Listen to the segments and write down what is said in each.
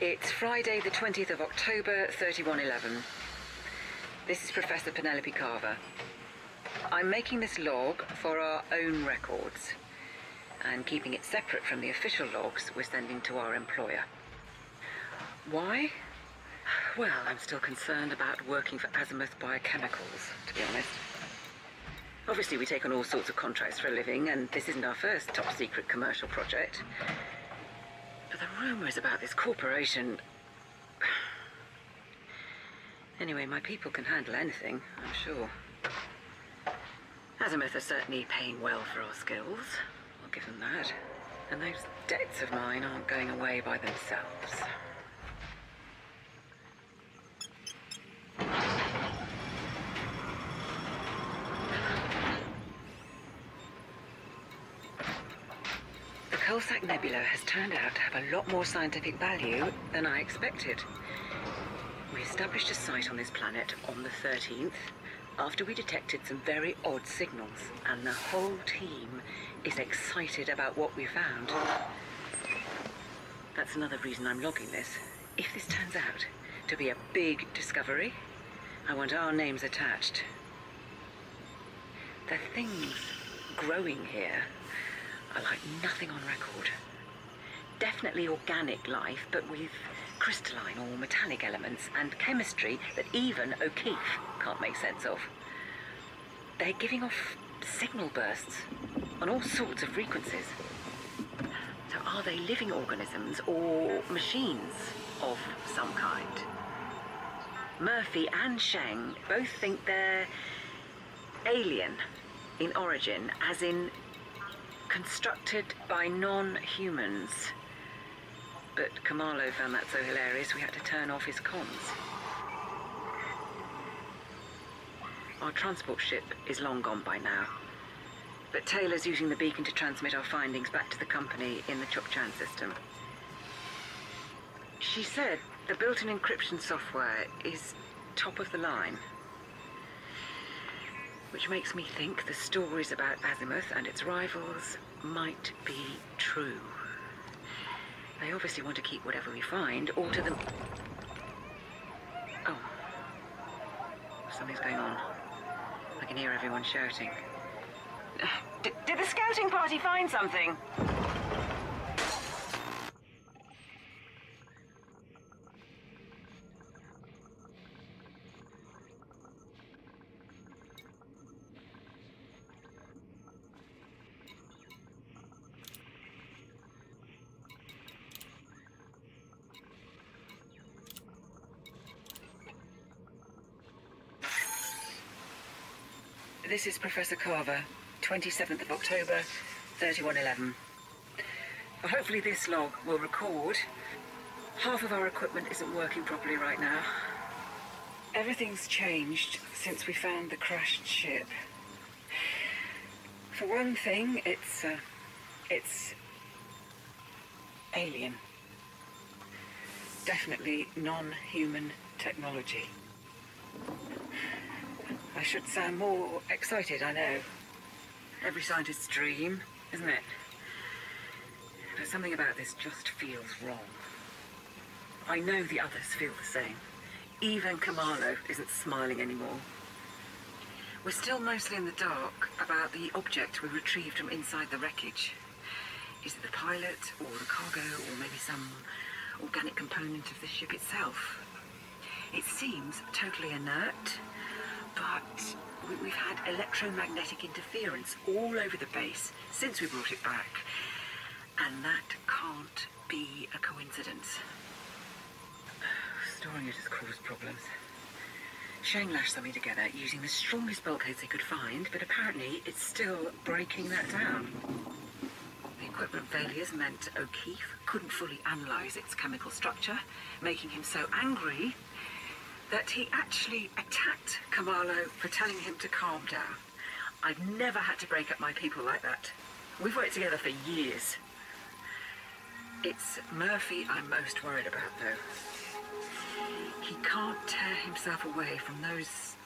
It's Friday the 20th of October, 3111. This is Professor Penelope Carver. I'm making this log for our own records and keeping it separate from the official logs we're sending to our employer. Why? Well, I'm still concerned about working for Azimuth Biochemicals, to be honest. Obviously, we take on all sorts of contracts for a living, and this isn't our first top-secret commercial project. But the rumours about this corporation... Anyway, my people can handle anything, I'm sure. Azimuth are certainly paying well for our skills. I'll give them that. And those debts of mine aren't going away by themselves. The Coalsack Nebula has turned out to have a lot more scientific value than I expected. We established a site on this planet on the 13th after we detected some very odd signals, and the whole team is excited about what we found. That's another reason I'm logging this. If this turns out to be a big discovery, I want our names attached. The things growing here are like nothing on record. Definitely organic life, but with crystalline or metallic elements and chemistry that even O'Keefe can't make sense of. They're giving off signal bursts on all sorts of frequencies. So are they living organisms or machines of some kind? Murphy and Sheng both think they're alien in origin, as in constructed by non-humans. But Kamalo found that so hilarious we had to turn off his comms. Our transport ship is long gone by now, but Taylor's using the beacon to transmit our findings back to the company in the Chukchan system. She said the built-in encryption software is top of the line, which makes me think the stories about Azimuth and its rivals might be true. They obviously want to keep whatever we find, alter them... Oh. Something's going on. I can hear everyone shouting. Did the scouting party find something? This is Professor Carver, 27th of October, 3111. Hopefully this log will record. Half of our equipment isn't working properly right now. Everything's changed since we found the crashed ship. For one thing, it's alien. Definitely non-human technology. I should sound more excited, I know. Every scientist's dream, isn't it? But something about this just feels wrong. I know the others feel the same. Even Kamalo isn't smiling anymore. We're still mostly in the dark about the object we retrieved from inside the wreckage. Is it the pilot, or the cargo, or maybe some organic component of the ship itself? It seems totally inert, but we've had electromagnetic interference all over the base since we brought it back. And that can't be a coincidence. Storing it has caused problems. Sheng lashed something together using the strongest bulkheads they could find, but apparently it's still breaking that down. The equipment failures meant O'Keefe couldn't fully analyse its chemical structure, making him so angry that he actually attacked Kamalo for telling him to calm down. I've never had to break up my people like that. We've worked together for years. It's Murphy I'm most worried about, though. He can't tear himself away from those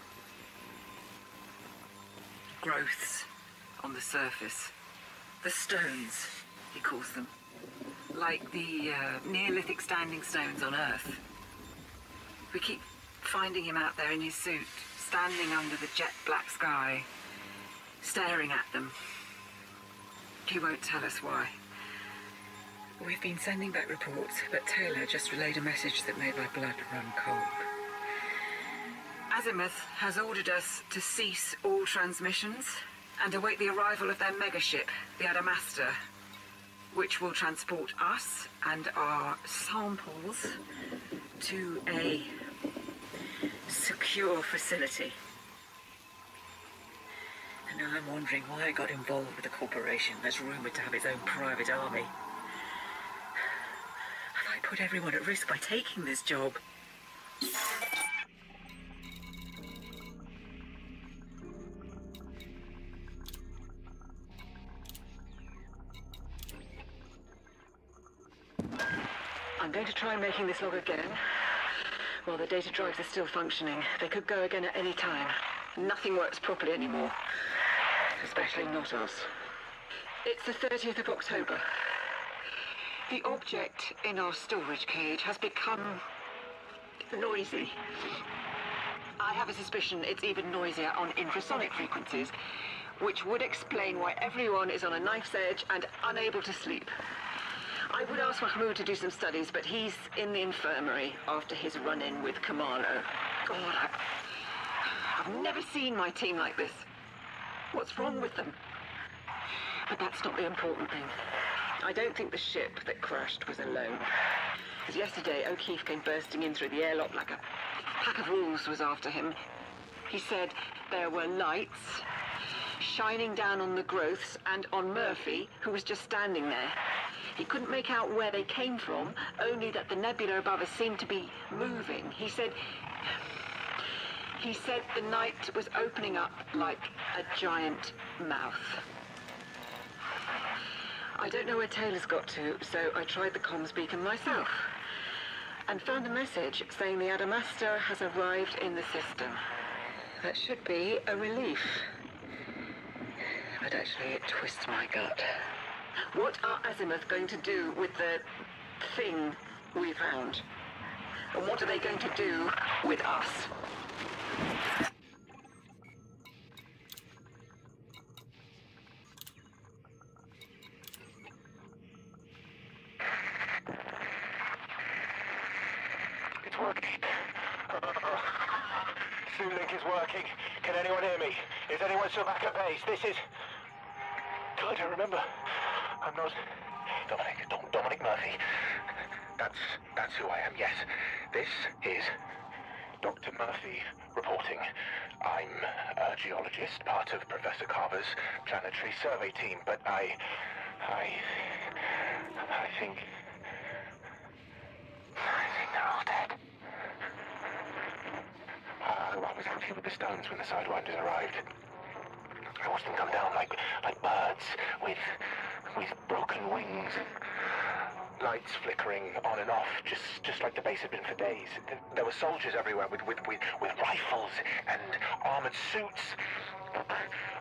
growths on the surface. The stones, he calls them. like the Neolithic standing stones on Earth. We keep finding him out there in his suit, standing under the jet black sky, staring at them. He won't tell us why. We've been sending back reports, but Taylor just relayed a message that made my blood run cold. Azimuth has ordered us to cease all transmissions and await the arrival of their megaship, the Adamastor, which will transport us and our samples to a secure facility. And now I'm wondering why I got involved with a corporation that's rumoured to have its own private army. Have I put everyone at risk by taking this job? I'm going to try making this log again. While the data drives are still functioning, they could go again at any time. Nothing works properly anymore. Especially not us. It's the 30th of October. The object in our storage cage has become noisy. I have a suspicion it's even noisier on infrasonic frequencies, which would explain why everyone is on a knife's edge and unable to sleep. I would ask Mahmoud to do some studies, but he's in the infirmary after his run-in with Kamalo. God, I've never seen my team like this. What's wrong with them? But that's not the important thing. I don't think the ship that crashed was alone. Because yesterday, O'Keefe came bursting in through the airlock like a pack of wolves was after him. He said there were lights shining down on the growths and on Murphy, who was just standing there. He couldn't make out where they came from, only that the nebula above us seemed to be moving. He said the night was opening up like a giant mouth. I don't know where Taylor's got to, so I tried the comms beacon myself and found a message saying the Adamastor has arrived in the system. That should be a relief. But actually it twists my gut. What are Azimuth going to do with the thing we found? And what are they going to do with us? It's working. Link is working. Can anyone hear me? Is anyone still back at base? This is... God, I remember. I'm not... Dominic Murphy. That's who I am, yes. This is Dr. Murphy reporting. I'm a geologist, part of Professor Carver's planetary survey team, but I think they're all dead. I was out here with the stones when the Sidewinders arrived. I watched them come down like birds with broken wings. Lights flickering on and off, just like the base had been for days. There were soldiers everywhere with rifles and armored suits.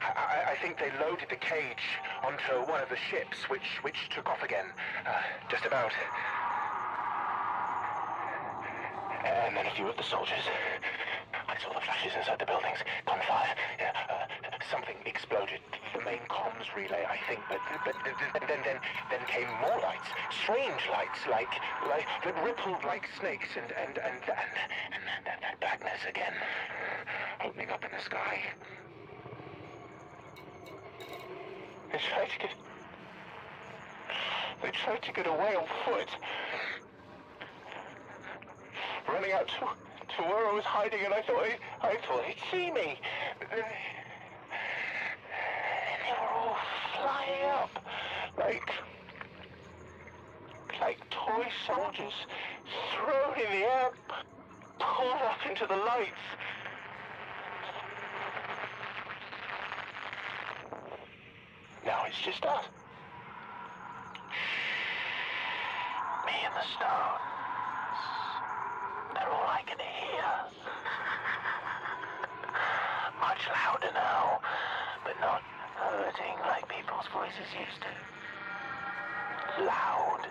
I think they loaded the cage onto one of the ships, which took off again, just about. And then a few of the soldiers. I saw the flashes inside the buildings. Gunfire. Something exploded. The main comms relay, I think. But then came more lights. Strange lights, like that rippled like snakes, and that blackness again, opening up in the sky. They tried to get away on foot. Running out to where I was hiding, and I thought he'd see me. But then they were all flying up like toy soldiers, thrown in the air, pulled up into the lights. Now it's just us. Me and the stones. They're all I can hear. Much louder now, but not hurting like people's voices used to. Loud